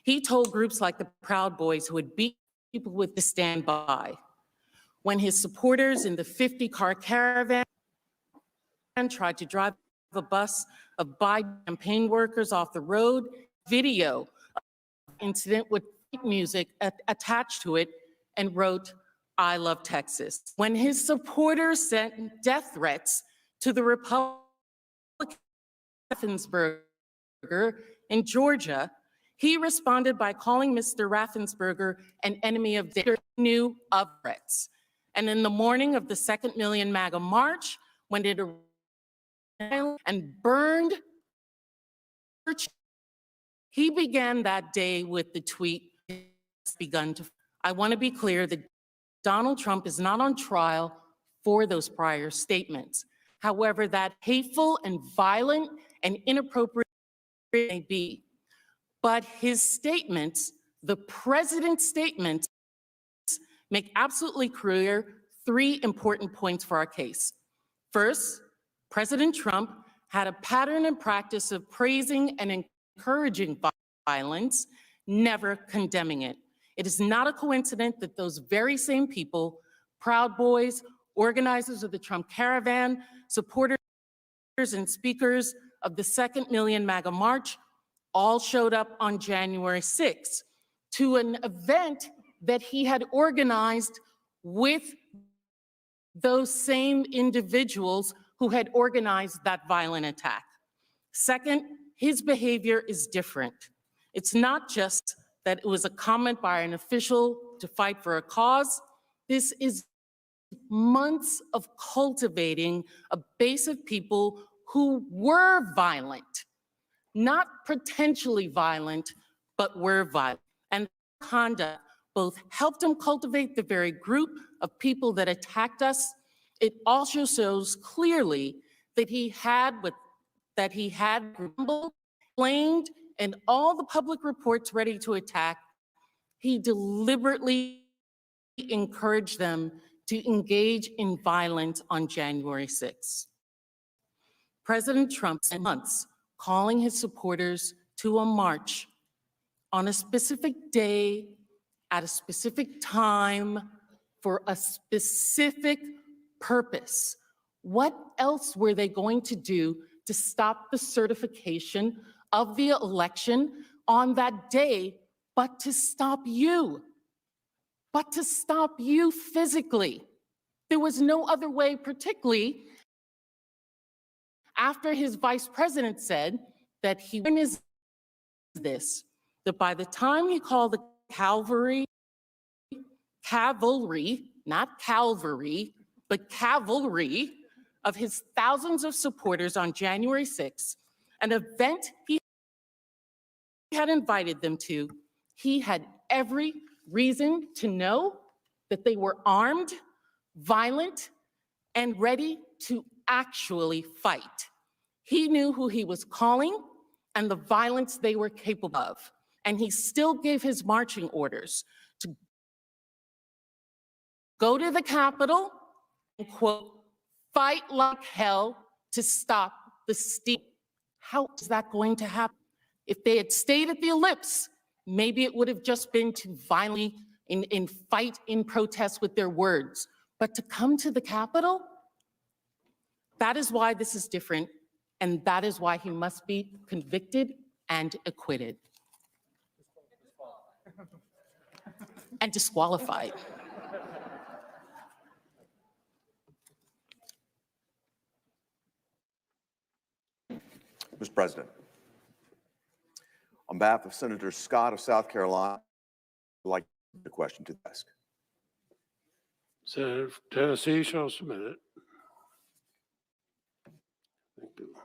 He told groups like the Proud Boys who would beat people with to stand by. When his supporters in the 50-car caravan tried to drive a bus of Biden campaign workers off the road, video of the incident with music attached to it and wrote, "I love Texas." When his supporters sent death threats to the Republican Raffensperger in Georgia, he responded by calling Mr. Raffensperger an enemy of theirs. He knew of threats. And in the morning of the 2nd Million MAGA March, when it and burned church, he began that day with the tweet, "Begun to." I want to be clear that Donald Trump is not on trial for those prior statements. However, that hateful and violent and inappropriate may be. But his statements, the president's statements, make absolutely clear 3 important points for our case. First, President Trump had a pattern and practice of praising and encouraging violence, never condemning it. It is not a coincidence that those very same people, Proud Boys, organizers of the Trump Caravan, supporters and speakers of the 2nd Million MAGA March, all showed up on January 6th to an event that he had organized with those same individuals who had organized that violent attack. Second, his behavior is different. It's not just that it was a comment by an official to fight for a cause. This is months of cultivating a base of people who were violent, not potentially violent, but were violent. And conduct both helped him cultivate the very group of people that attacked us. It also shows clearly that he had grumbled, blamed, and all the public reports ready to attack. He deliberately encouraged them to engage in violence on January 6th. President Trump spent months calling his supporters to a march on a specific day, at a specific time, for a specific purpose. What else were they going to do to stop the certification of the election on that day but to stop you? But to stop you physically. There was no other way, particularly after his vice president said that he is this, that by the time he called the cavalry, not Calvary, but cavalry of his thousands of supporters on January 6th, an event he had invited them to, he had every reason to know that they were armed, violent, and ready to actually fight. He knew who he was calling and the violence they were capable of. And he still gave his marching orders to go to the Capitol and, quote, fight like hell to stop the steal. How is that going to happen? If they had stayed at the ellipse, maybe it would have just been to violently fight in protest with their words. But to come to the Capitol, that is why this is different, and that is why he must be convicted and acquitted. And disqualified. Mr. President, on behalf of Senator Scott of South Carolina, I'd like the question to the desk. Senator from Tennessee shall submit it. Thank you.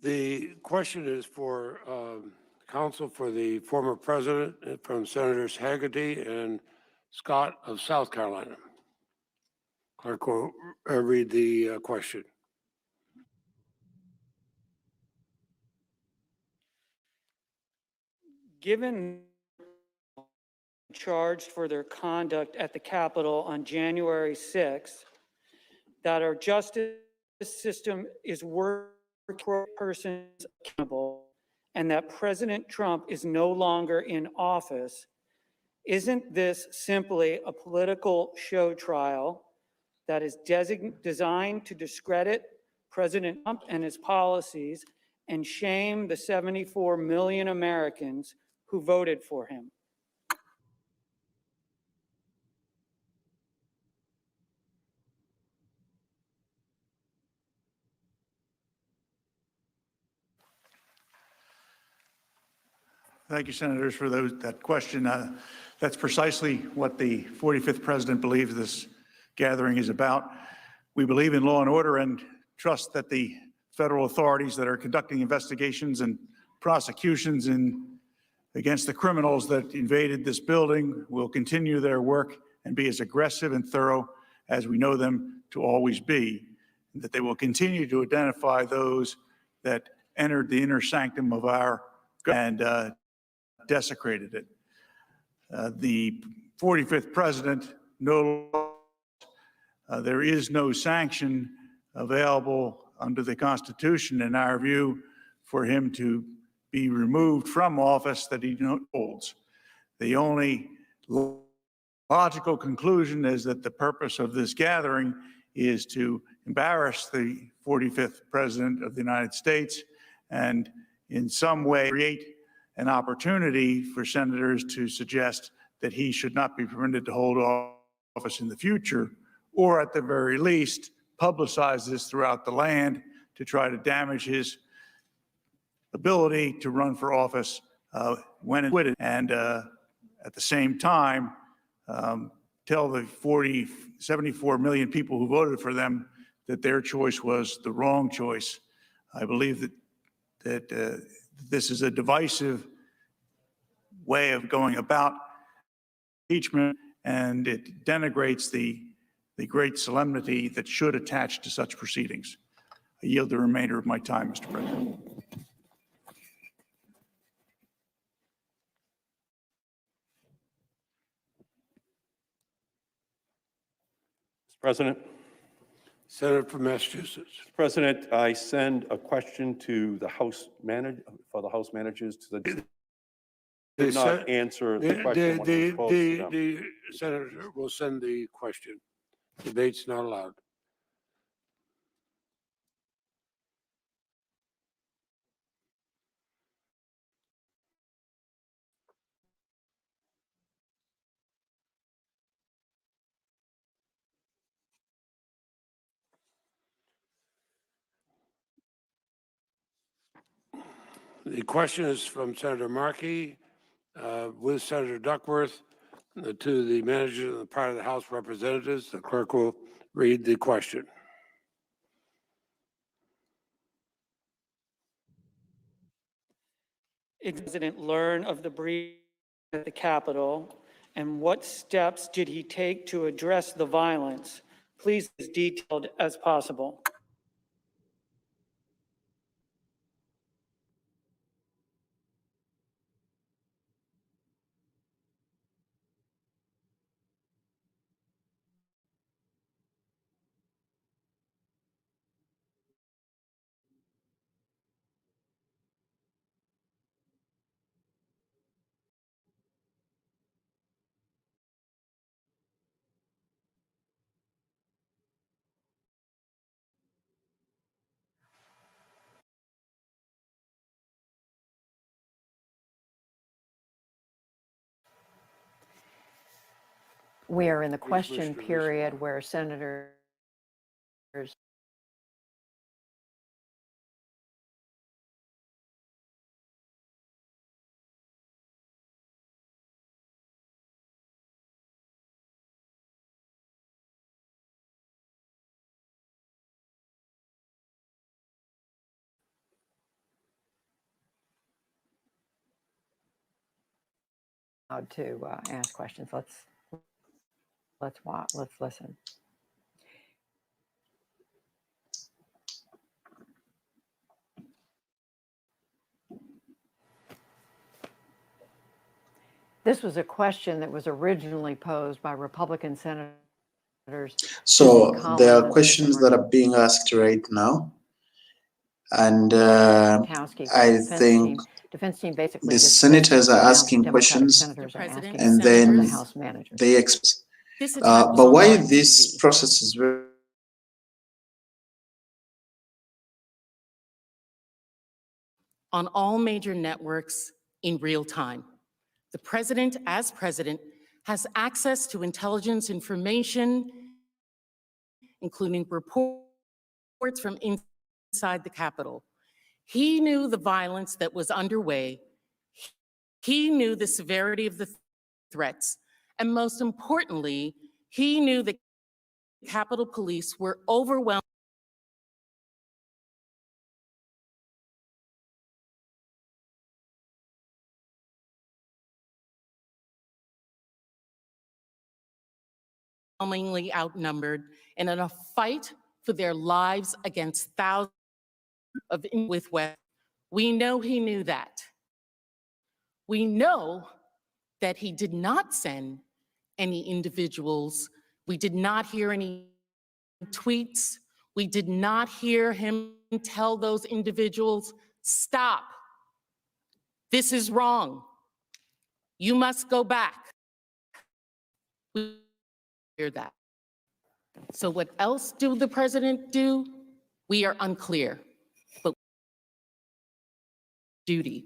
The question is for counsel for the former president from Senators Hagerty and Scott of South Carolina. Clerk will read the question. Given charged for their conduct at the Capitol on January 6th, that our justice system is working for persons accountable, and that President Trump is no longer in office, isn't this simply a political show trial that is designed to discredit President Trump and his policies and shame the 74 million Americans who voted for him? Thank you, Senators, for that question. That's precisely what the 45th President believes this gathering is about. We believe in law and order and trust that the federal authorities that are conducting investigations and prosecutions against the criminals that invaded this building will continue their work and be as aggressive and thorough as we know them to always be, and that they will continue to identify those that entered the inner sanctum of our and desecrated it. The 45th President, there is no sanction available under the Constitution, in our view, for him to be removed from office that he holds. The only logical conclusion is that the purpose of this gathering is to embarrass the 45th President of the United States and in some way create an opportunity for senators to suggest that he should not be permitted to hold office in the future, or at the very least, publicize this throughout the land to try to damage his ability to run for office when acquitted, and at the same time, tell the 74 million people who voted for them that their choice was the wrong choice. I believe that this is a divisive way of going about impeachment, and it denigrates the great solemnity that should attach to such proceedings. I yield the remainder of my time, Mr. President. Mr. President. Senator from Massachusetts. Mr. President, I send a question to the House manager, for the House managers to the did not answer the question when it was posed to them. The senator will send the question. Debate's not allowed. The question is from Senator Markey with Senator Duckworth to the manager of the part of the House Representatives. The clerk will read the question. Did the President learn of the breach at the Capitol, and what steps did he take to address the violence? Please, as detailed as possible. We are in the Please question wish to period respond. where senators allowed to ask questions. Let's listen. This was a question that was originally posed by Republican senators. So Susan Collins there are and questions Mr. that are being asked right now. And Murkowski from I the defense think team. Defense team basically the just senators are now asking Democratic questions senators are President, asking and questions of the then House managers. they express. This attack was But on why live this TV, process is very on all major networks in real time. The president, as president, has access to intelligence information, including reports from inside the Capitol. He knew the violence that was underway. He knew the severity of the threats. And most importantly, he knew that Capitol Police were overwhelmed overwhelmingly outnumbered and in a fight for their lives against thousands of with West. We know he knew that. We know that he did not send any individuals. We did not hear any tweets. We did not hear him tell those individuals, stop. This is wrong. You must go back. We hear that. So what else did the president do? We are unclear, but duty.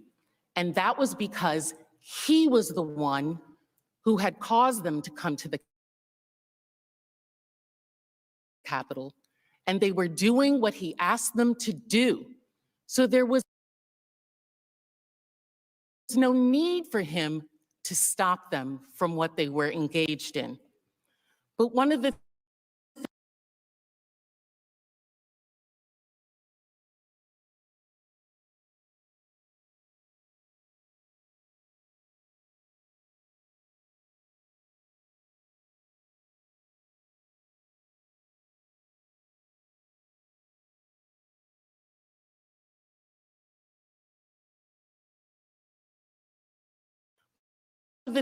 And that was because he was the one who had caused them to come to the Capitol, and they were doing what he asked them to do. So there was no need for him to stop them from what they were engaged in. But one of the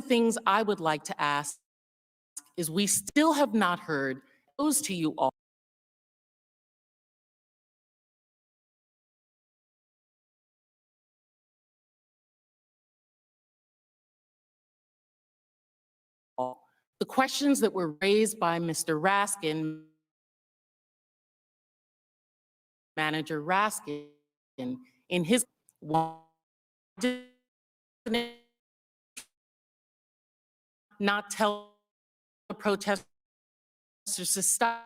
things I would like to ask is we still have not heard those to you all. The questions that were raised by Mr. Raskin, Manager Raskin, in his not tell the protesters to stop.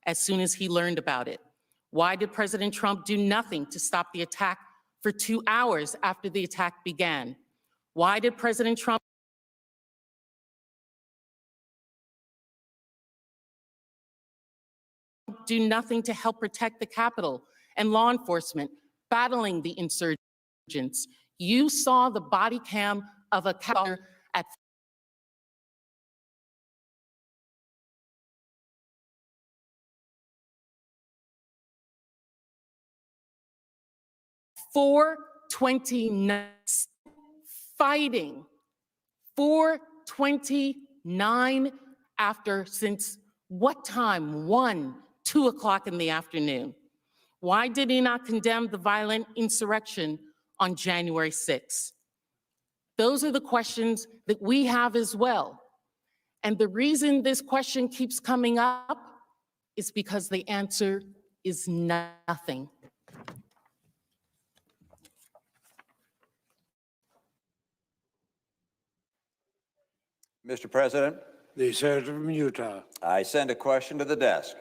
As soon as he learned about it. Why did President Trump do nothing to stop the attack for 2 hours after the attack began? Why did President Trump do nothing to help protect the Capitol and law enforcement battling the insurgents? You saw the body cam of a Capitol at 4:29, fighting 4:29 after, since what time? 1, 2 o'clock in the afternoon. Why did he not condemn the violent insurrection on January 6th? Those are the questions that we have as well. And the reason this question keeps coming up is because the answer is nothing. Mr. President, The senator from Utah. I send a question to the desk.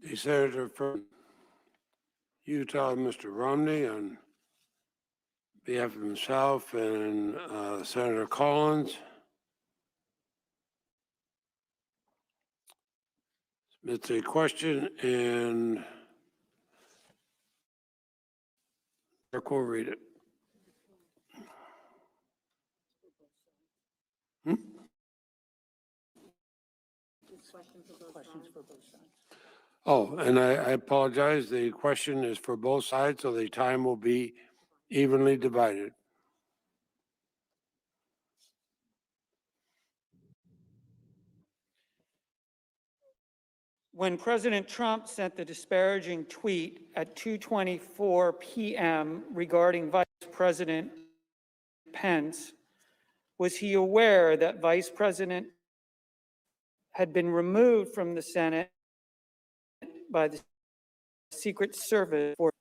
The senator from Utah, Mr. Romney, on behalf of himself and Senator Collins. It's a question and clerk will read it. Oh, and I apologize. The question is for both sides, so the time will be evenly divided. When President Trump sent the disparaging tweet at 2:24 p.m. regarding Vice President Pence, was he aware that Vice President had been removed from the Senate by the Secret Service for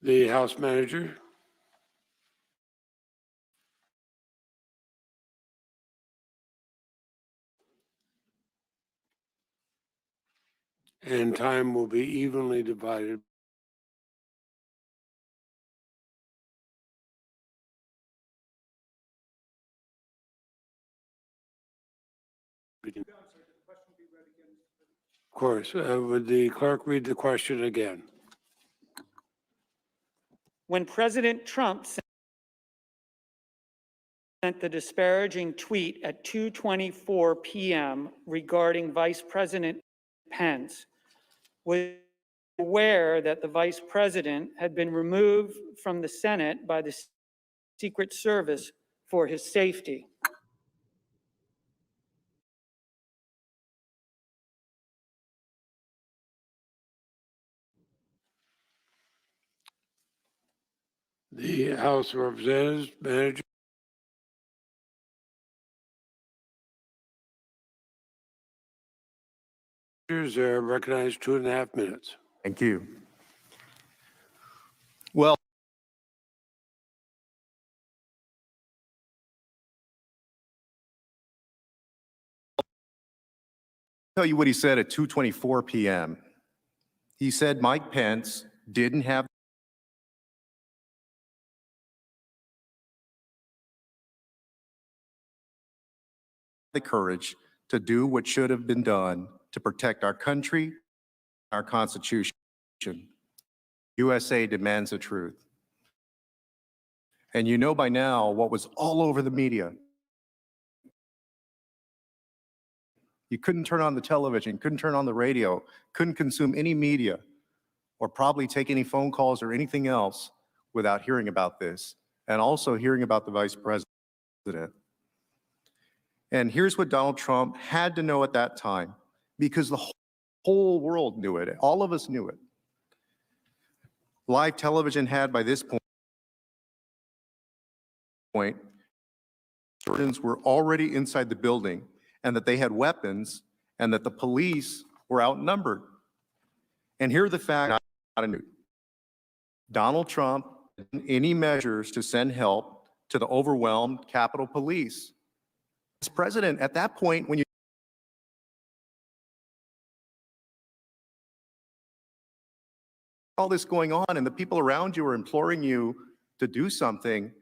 The House Manager. And time will be evenly divided. Of course, would the clerk read the question again? when President Trump sent the disparaging tweet at 2:24 p.m. regarding Vice President Pence, was aware that the Vice President had been removed from the Senate by the Secret Service for his safety. The House of Representatives Manager. Are recognized 2.5 minutes. Thank you. Well, I'll tell you what he said at 2:24 p.m. He said Mike Pence didn't have the courage to do what should have been done to protect our country, our Constitution. USA demands the truth. And you know by now what was all over the media. You couldn't turn on the television, couldn't turn on the radio, couldn't consume any media, or probably take any phone calls or anything else without hearing about this, and also hearing about the Vice President. And here's what Donald Trump had to know at that time, because the whole world knew it. All of us knew it. Live television had by this point, students were already inside the building, and that they had weapons, and that the police were outnumbered. And here are the facts. Not new. Donald Trump took any measures to send help to the overwhelmed Capitol Police. As president, at that point, when you all this going on and the people around you are imploring you to do something,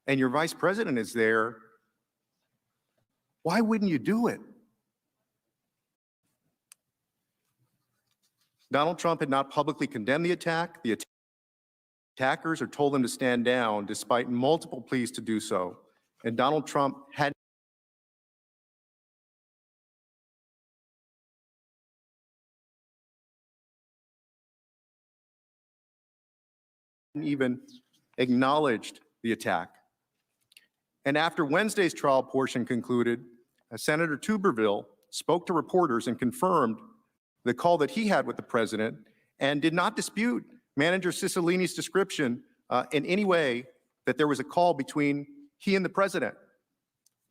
and your vice president is there, why wouldn't you do it? Donald Trump had not publicly condemned the attack. The attackers are told him to stand down despite multiple pleas to do so. And Donald Trump hadn't even acknowledged the attack. And after Wednesday's trial portion concluded, Senator Tuberville spoke to reporters and confirmed the call that he had with the president and did not dispute Manager Cicilline's description in any way that there was a call between he and the president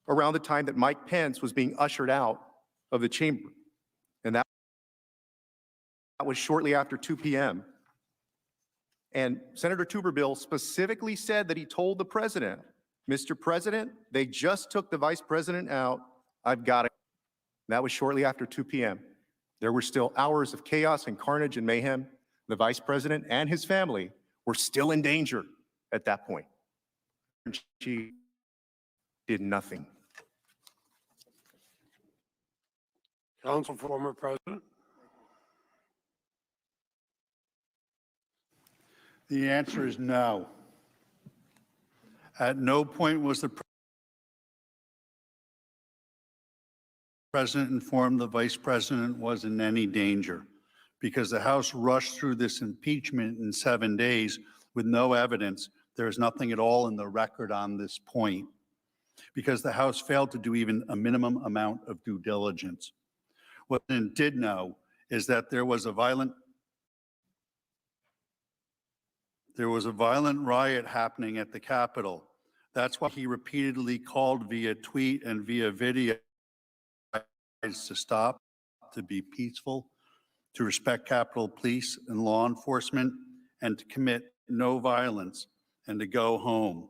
around the time that Mike Pence was being ushered out of the chamber. And that was shortly after 2 p.m. And Senator Tuberville specifically said that he told the president Mr. President, they just took the vice president out. I've got it. That was shortly after 2 p.m. There were still hours of chaos and carnage and mayhem. The vice president and his family were still in danger at that point. She did nothing. Counsel, former president. The answer is no. At no point was the president informed the vice president was in any danger, because the House rushed through this impeachment in 7 days with no evidence. There is nothing at all in the record on this point, because the House failed to do even a minimum amount of due diligence. What the president did know is that there was a violent riot happening at the Capitol. That's why he repeatedly called via tweet and via video to stop, to be peaceful, to respect Capitol Police and law enforcement, and to commit no violence, and to go home.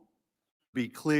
Be clear,